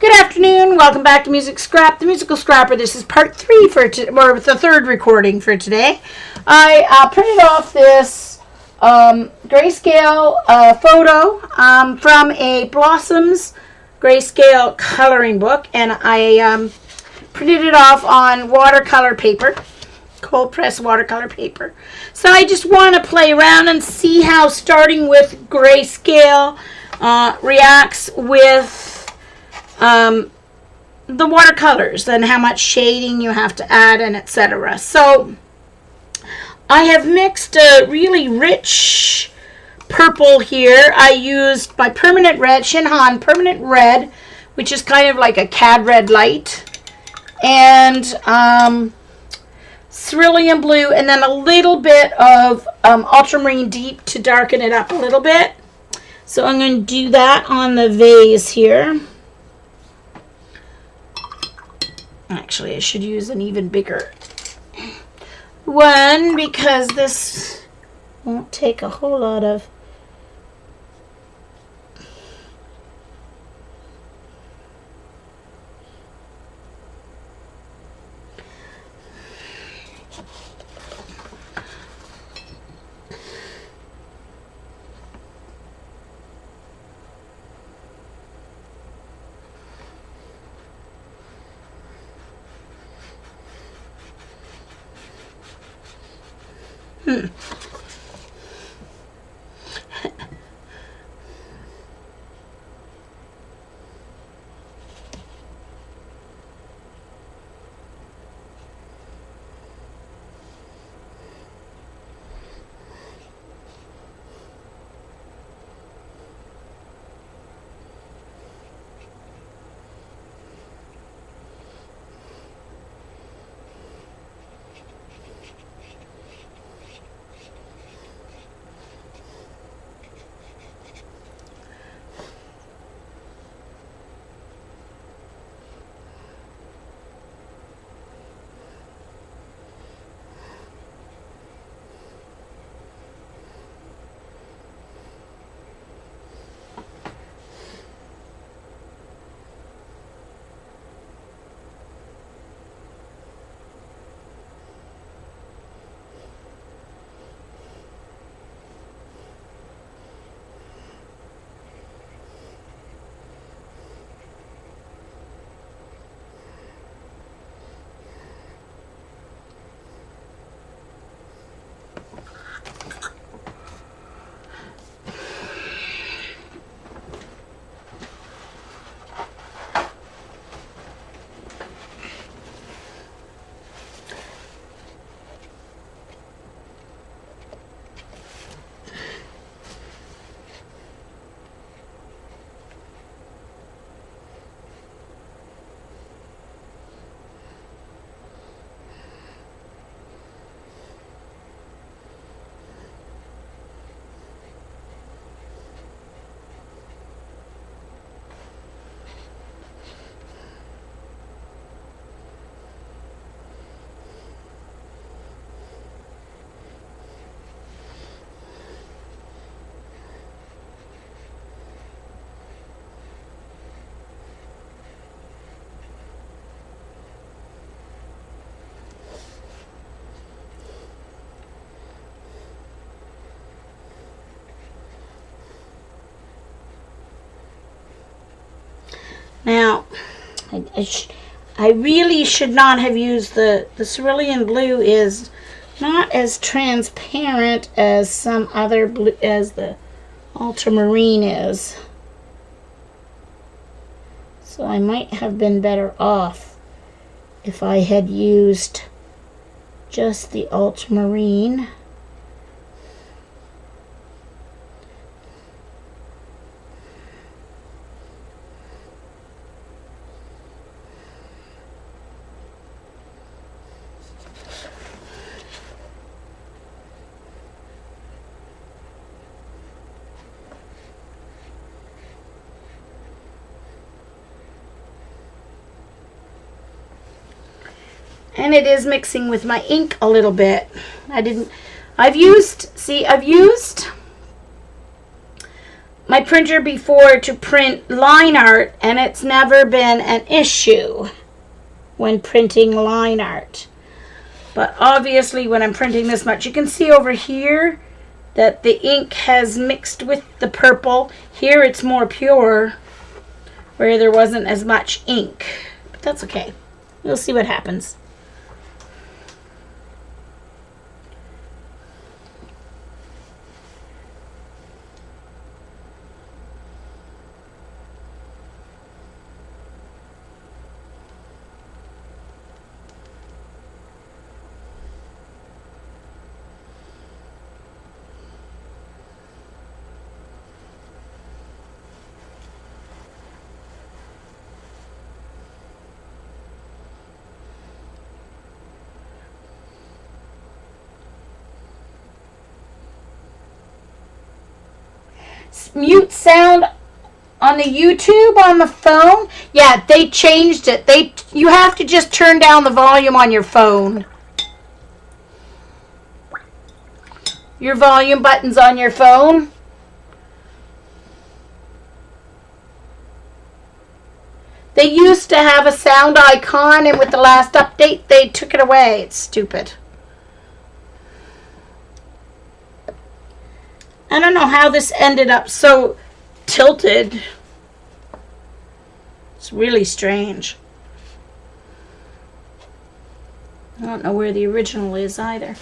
Good afternoon. Welcome back to Music Scrap, the Musical Scrapper. This is part 3 or the third recording for today. I printed off this grayscale photo from a Blossoms grayscale coloring book, and I printed it off on watercolor paper, cold press watercolor paper. So I just want to play around and see how starting with grayscale reacts with the watercolors and how much shading you have to add and etc. So I have mixed a really rich purple here. I used my permanent red, Shinhan permanent red, which is kind of like a cad red light, and cerulean blue, and then a little bit of ultramarine deep to darken it up a little bit. So I'm going to do that on the vase here. Actually, I should use an even bigger one because this won't take a whole lot of now. I really should not have used the cerulean blue. Is not as transparent as some other blue, as the ultramarine is. So I might have been better off if I had used just the ultramarine. And it is mixing with my ink a little bit. I've used my printer before to print line art, and it's never been an issue when printing line art. But obviously when I'm printing this much, you can see over here that the ink has mixed with the purple. Here it's more pure, where there wasn't as much ink. But that's okay. We'll see what happens. Mute sound on the YouTube on the phone. Yeah, they changed it. You have to just turn down the volume on your phone. Your volume buttons on your phone. They used to have a sound icon, and with the last update they took it away. It's stupid. I don't know how this ended up so tilted. It's really strange. I don't know where the original is either.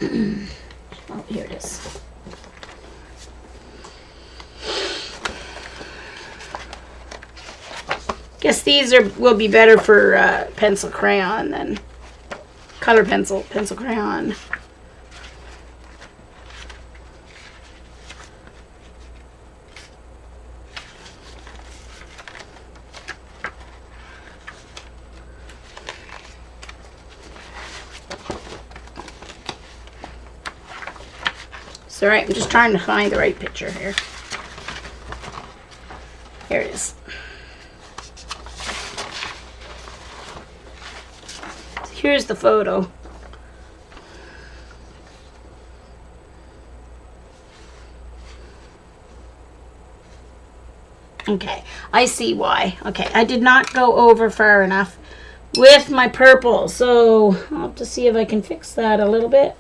Oh, here it is. Guess these will be better for pencil crayon than color pencil crayon. It's alright, I'm just trying to find the right picture here. Here it is. Here's the photo. Okay, I see why. Okay, I did not go over far enough with my purple, so I'll have to see if I can fix that a little bit.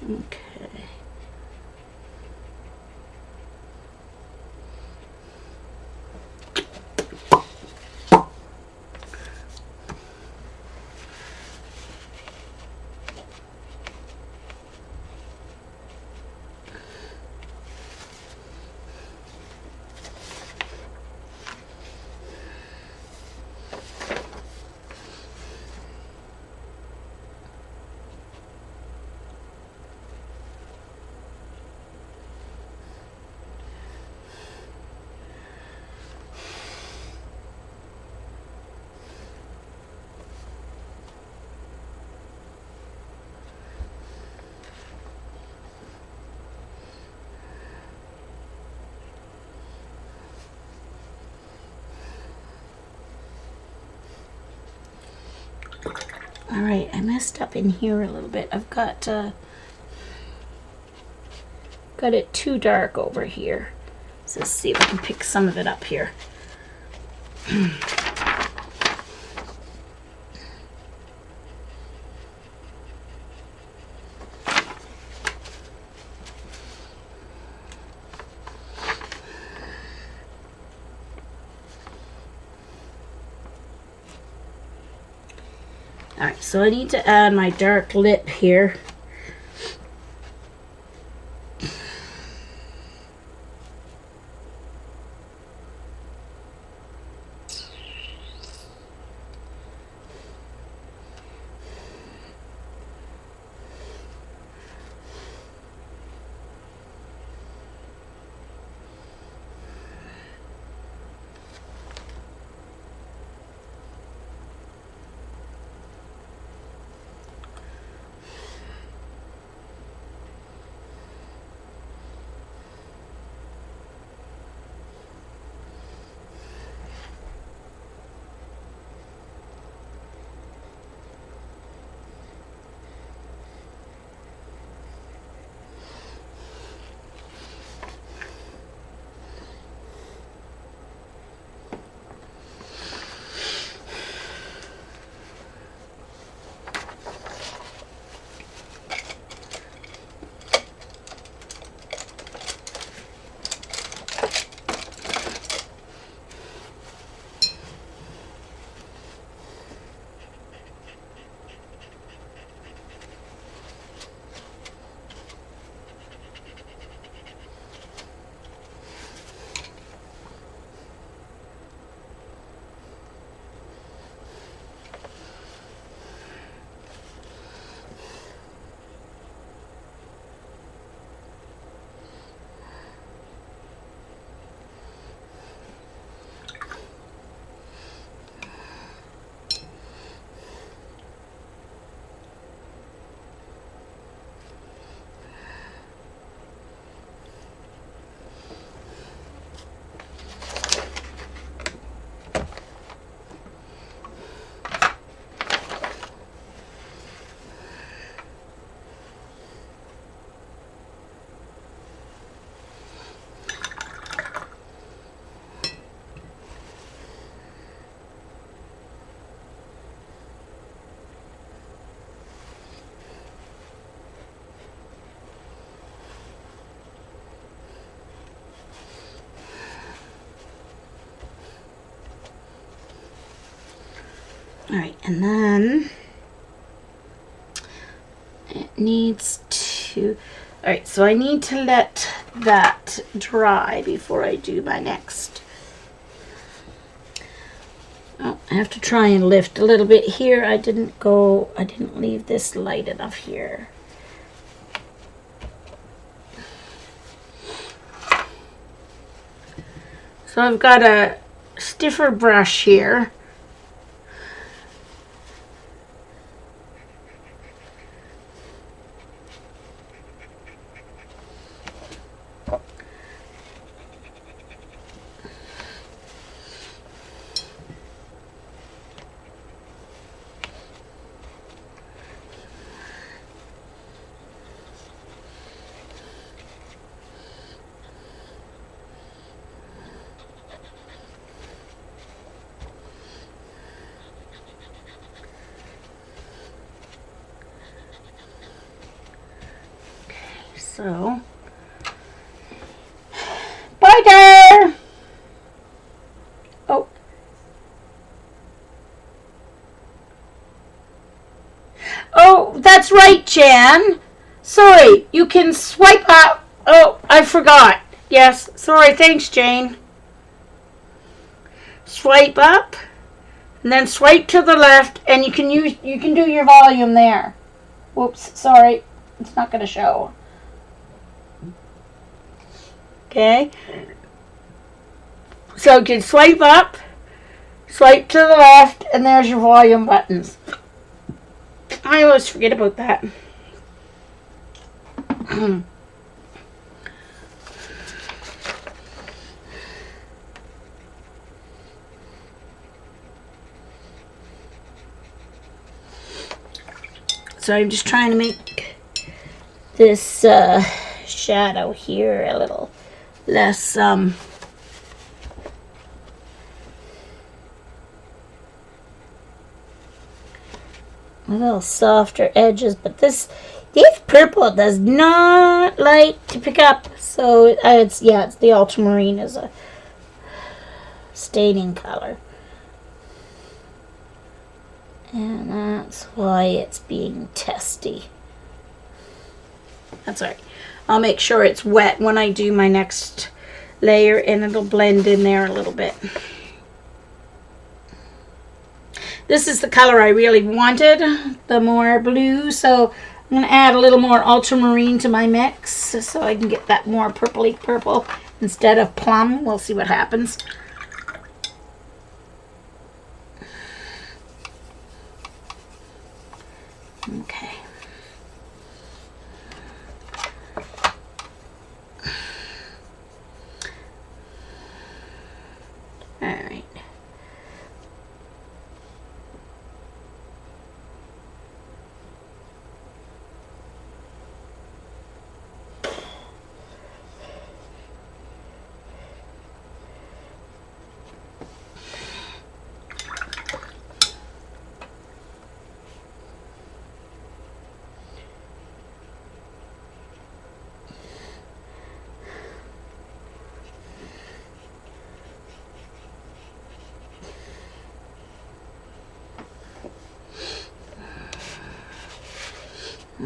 Okay. All right, I messed up in here a little bit. I've got it too dark over here. So let's see if I can pick some of it up here. Alright, so I need to add my dark lip here. Alright, and then it needs to... Alright, so I need to let that dry before I do my next. Oh, I have to try and lift a little bit here. I didn't leave this light enough here. So I've got a stiffer brush here. So, bye there. Oh. Oh, that's right, Jan. Sorry, you can swipe up. Oh, I forgot. Yes, sorry, thanks, Jane. Swipe up, and then swipe to the left, and you can do your volume there. Whoops, sorry. It's not going to show. Okay, so you can swipe up, swipe to the left, and there's your volume buttons. I always forget about that. So I'm just trying to make this shadow here a little less a little softer edges, but this purple does not like to pick up, so it's the ultramarine as a staining color. And that's why it's being testy. That's all right. I'll make sure it's wet when I do my next layer, and it'll blend in there a little bit. This is the color I really wanted, the more blue, so I'm going to add a little more ultramarine to my mix so I can get that more purpley purple instead of plum. We'll see what happens. Okay. All right.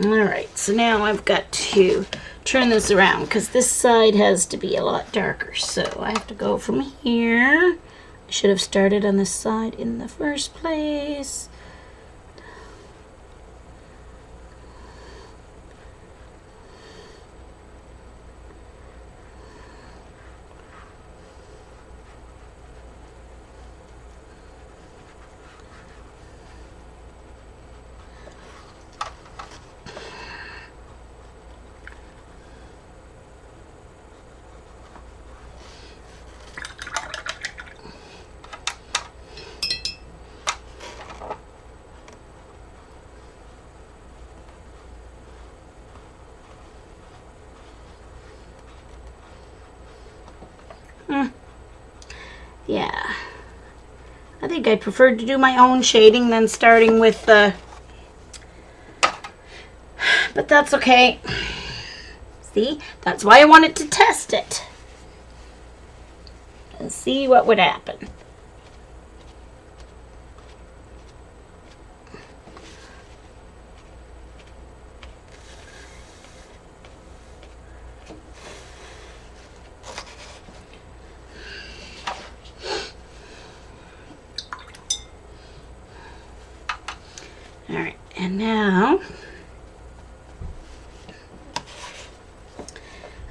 Alright, so now I've got to turn this around because this side has to be a lot darker. So I have to go from here. I should have started on this side in the first place. Yeah, I think I preferred to do my own shading than starting with the, but that's okay. See, that's why I wanted to test it and see what would happen. All right, and now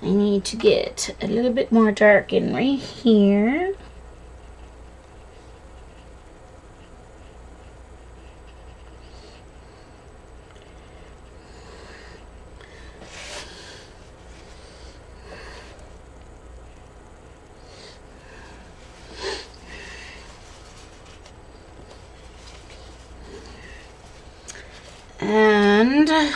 I need to get a little bit more dark in right here. And I'm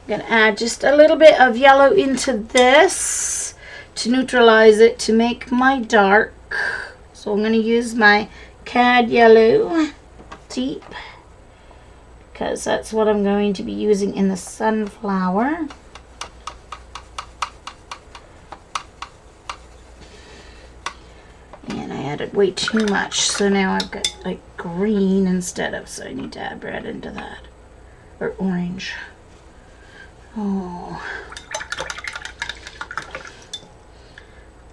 going to add just a little bit of yellow into this to neutralize it to make my dark. So I'm going to use my cad yellow deep because that's what I'm going to be using in the sunflower. And I added way too much, so now I've got like green instead of, so I need to add red into that, or orange. Oh,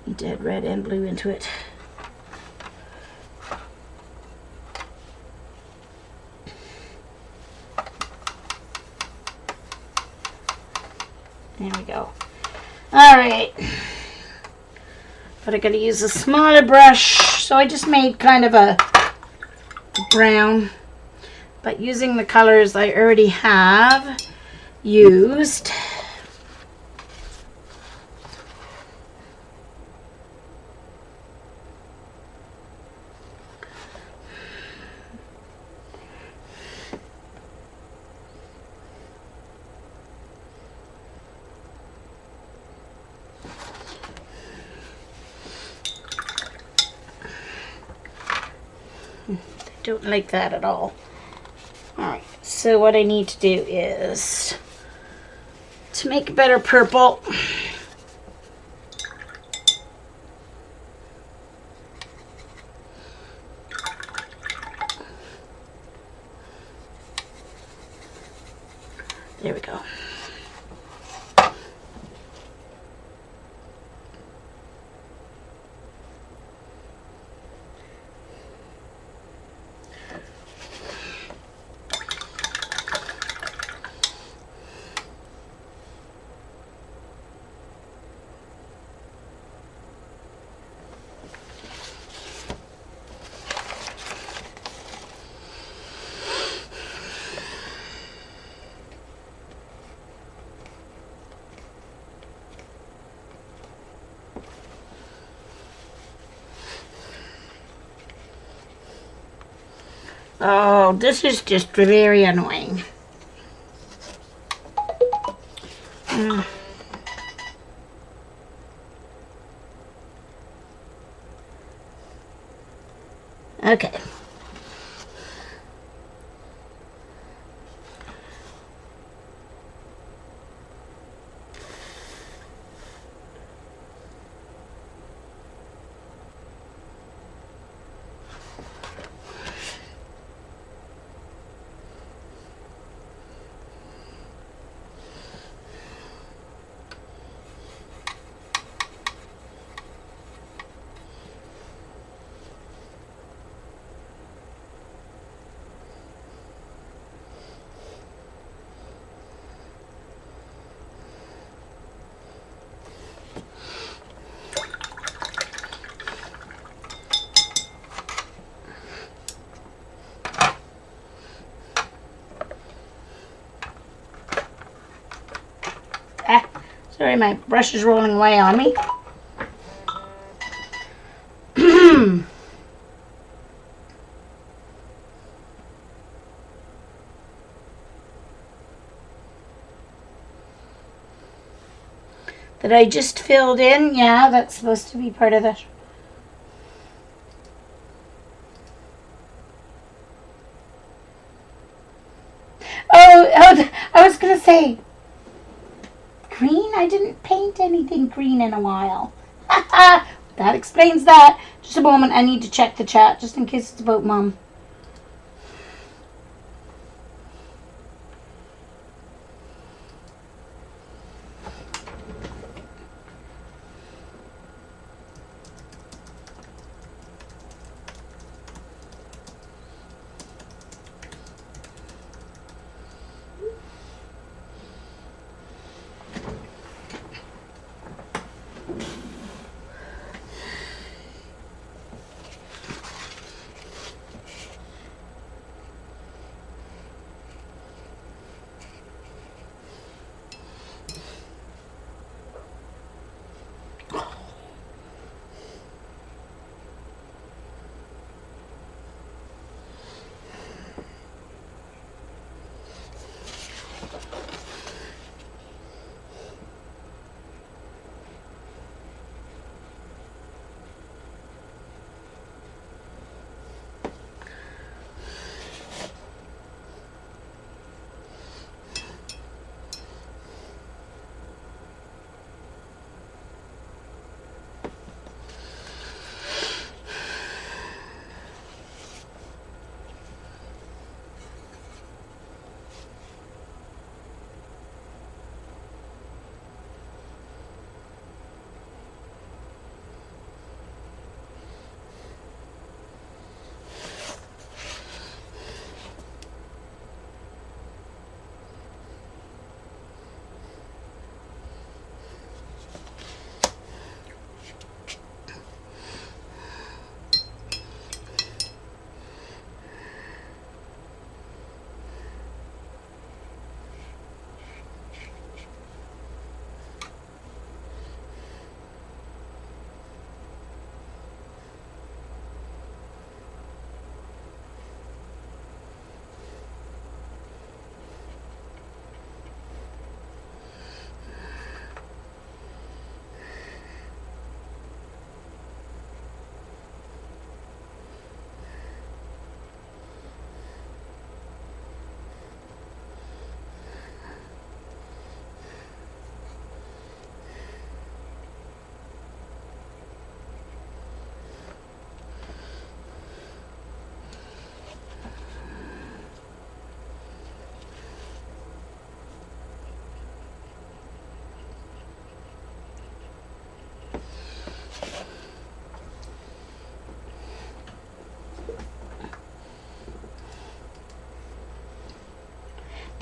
need to add red and blue into it. There we go. All right, but I gotta use a smaller brush, so I just made kind of a brown, but using the colors I already have used. Don't like that at all. All right, so what I need to do is to make a better purple. There we go. Oh, this is just very annoying. Okay. Sorry, my brush is rolling away on me. That I just filled in. Yeah, that's supposed to be part of it. Oh, I was going to say, green? I didn't paint anything green in a while. That explains that. Just a moment, I need to check the chat just in case it's about Mom.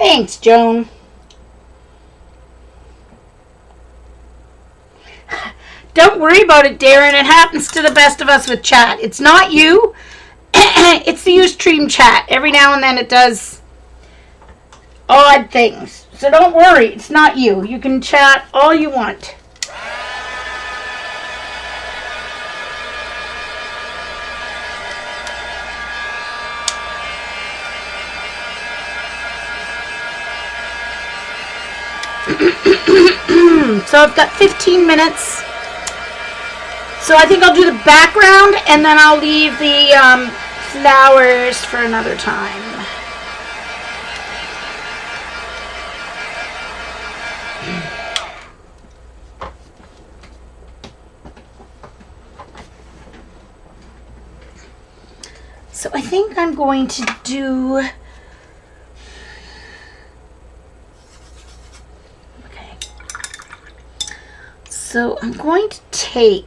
Thanks, Joan. Don't worry about it, Darren. It happens to the best of us with chat. It's not you. It's the Ustream chat. Every now and then it does odd things. So don't worry. It's not you. You can chat all you want. So I've got 15 minutes. So I think I'll do the background and then I'll leave the flowers for another time. So I think I'm going to do... Okay. So I'm going to take...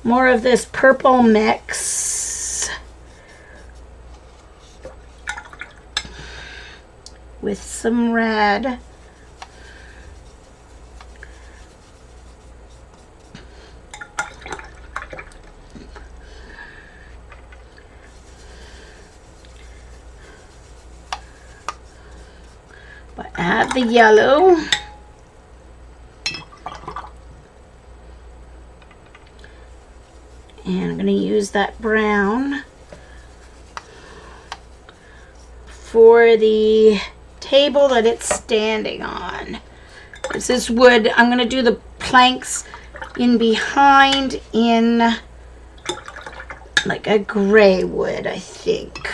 more of this purple mix with some red. But add the yellow. And I'm going to use that brown for the table that it's standing on. This is wood. I'm going to do the planks in behind in like a gray wood, I think.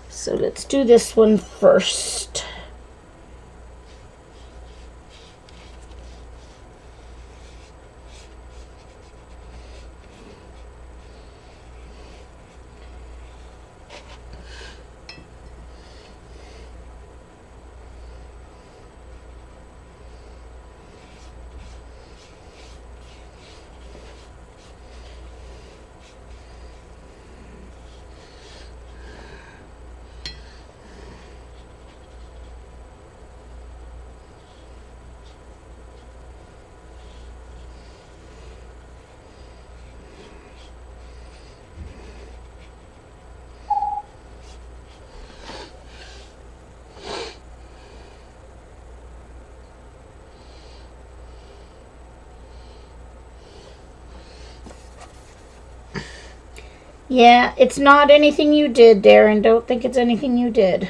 So let's do this one first. Yeah, it's not anything you did, Darren. Don't think it's anything you did.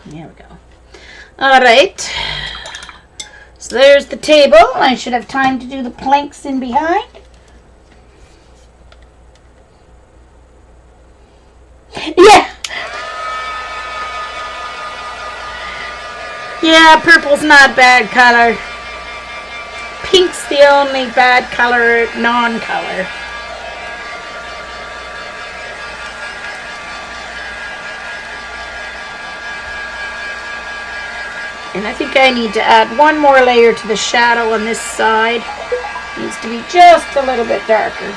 There we go. Alright. So there's the table. I should have time to do the planks in behind. Yeah! Yeah, purple's not bad color. Pink's the only bad color, non-color. And I think I need to add one more layer to the shadow on this side. It needs to be just a little bit darker.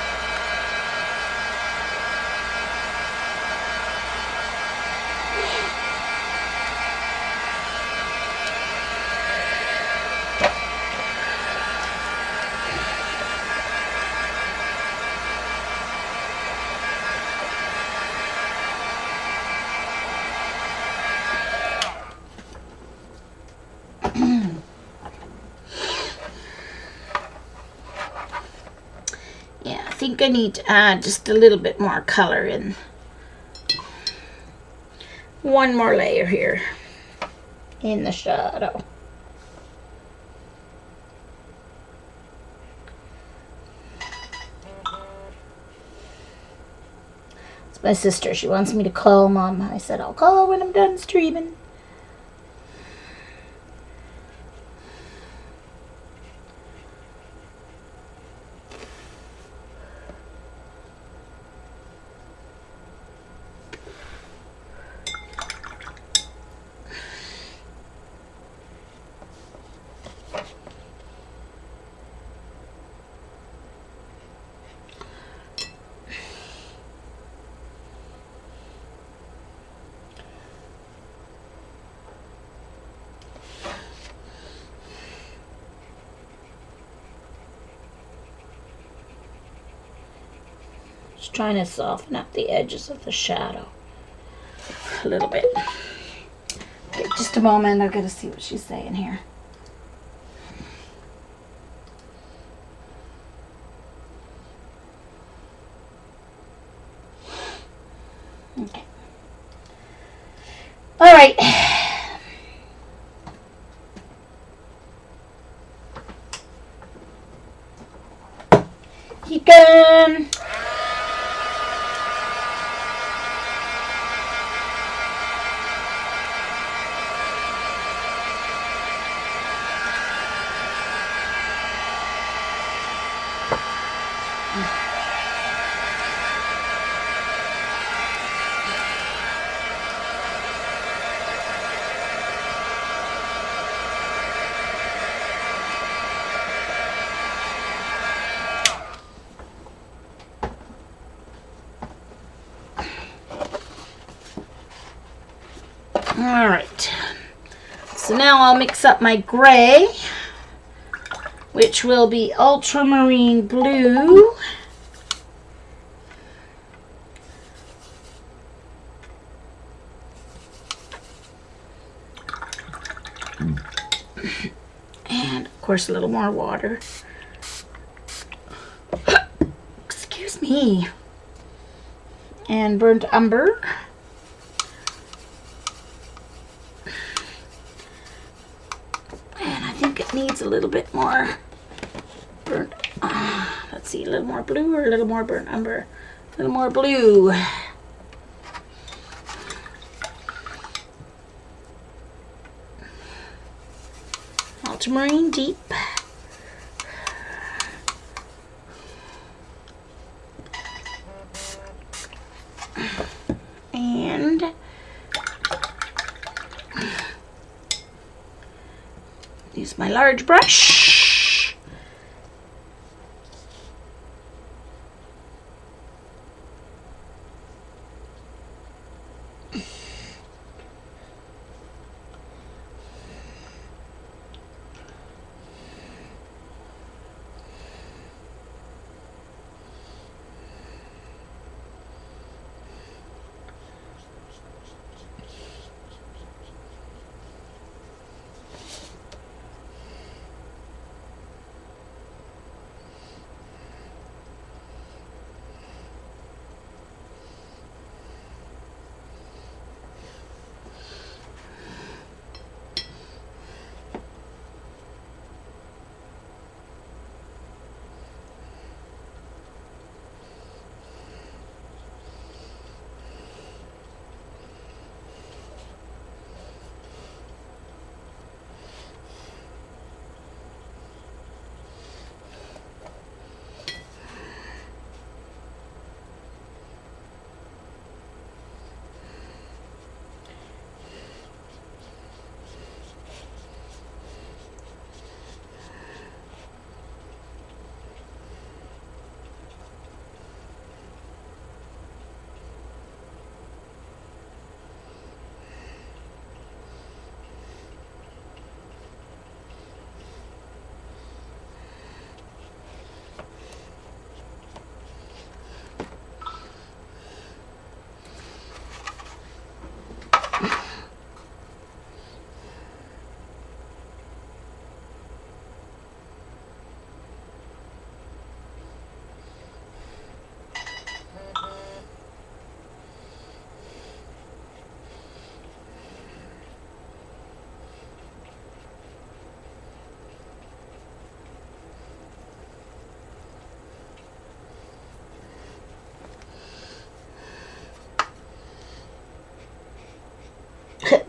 Yeah, I think I need to add just a little bit more color in. One more layer here in the shadow. It's my sister. She wants me to call Mom. I said I'll call when I'm done streaming. Just trying to soften up the edges of the shadow a little bit. Okay, just a moment. I've got to see what she's saying here. Okay. All right. Keep going. All right, so now I'll mix up my gray, which will be ultramarine blue, and of course a little more water. Excuse me. And burnt umber. Needs a little bit more burnt, let's see, a little more blue or a little more burnt umber. A little more blue. Ultramarine deep. And use my large brush.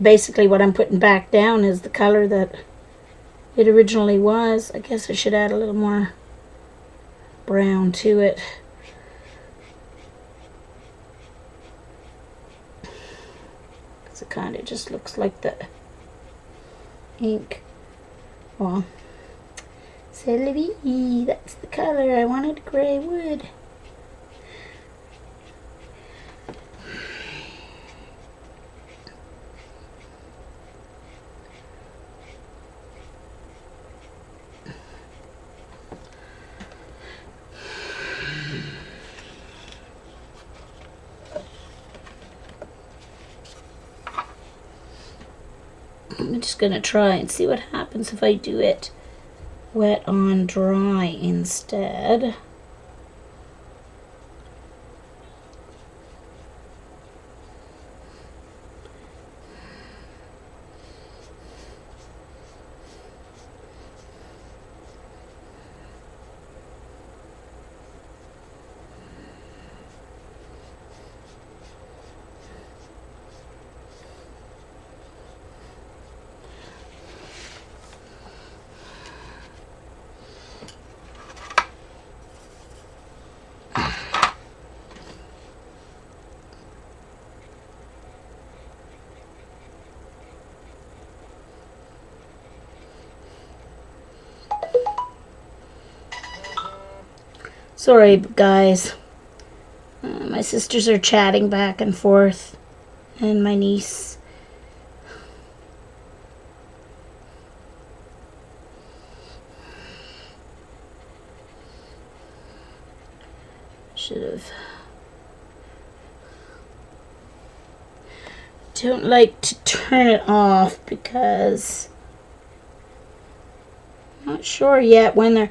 Basically what I'm putting back down is the color that it originally was. I guess I should add a little more brown to it. Because it kind of just looks like the ink. Well, Sylvie, that's the color. I wanted gray wood. I'm just going to try and see what happens if I do it wet on dry instead. Sorry, guys. My sisters are chatting back and forth, and my niece. Should have. Don't like to turn it off because I'm not sure yet when they're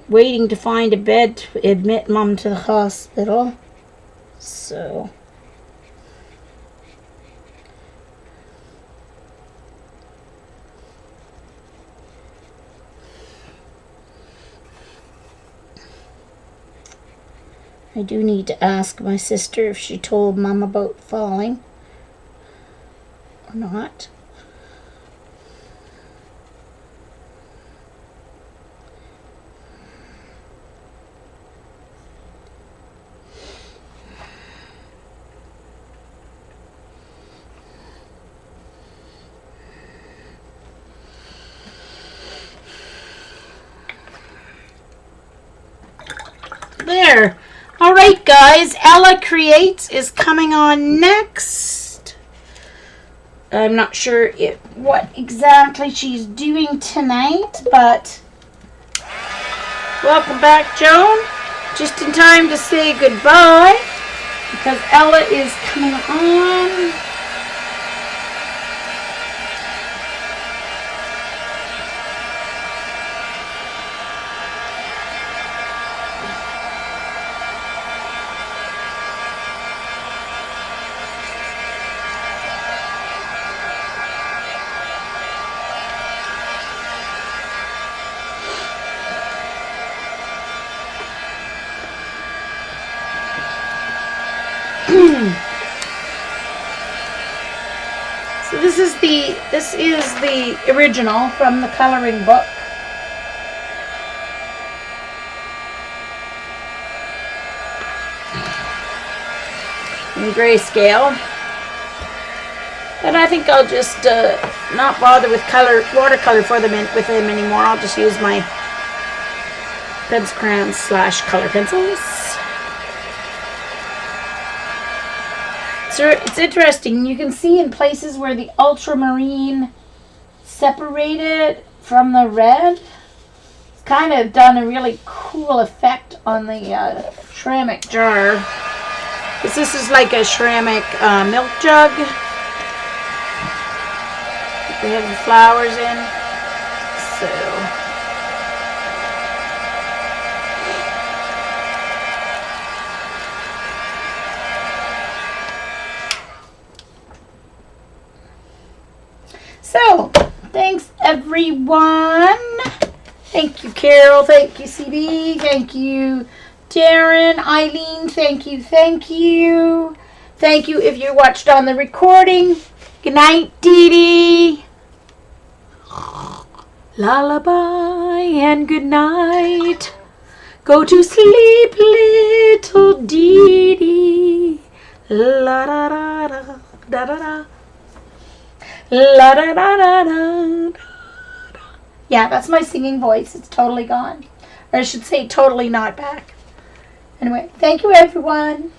waiting to find a bed to admit Mom to the hospital. So I do need to ask my sister if she told Mom about falling or not. There. All right, guys. Ella Creates is coming on next. I'm not sure what exactly she's doing tonight, but welcome back, Joan. Just in time to say goodbye because Ella is coming on. So this is the original from the coloring book. In grayscale. And I think I'll just not bother with watercolor with them anymore. I'll just use my pencil crayons / color pencils. So it's interesting. You can see in places where the ultramarine separated from the red. It's kind of done a really cool effect on the ceramic jar. This is like a ceramic milk jug. They have the flowers in. So, thanks everyone. Thank you, Carol. Thank you, CB. Thank you, Darren. Eileen, thank you. Thank you. Thank you if you watched on the recording. Good night, Dee Dee. Lullaby and good night. Go to sleep, little Dee Dee. La da da da da da da. La da da da da. Yeah, that's my singing voice. It's totally gone. Or I should say totally not back. Anyway, thank you everyone.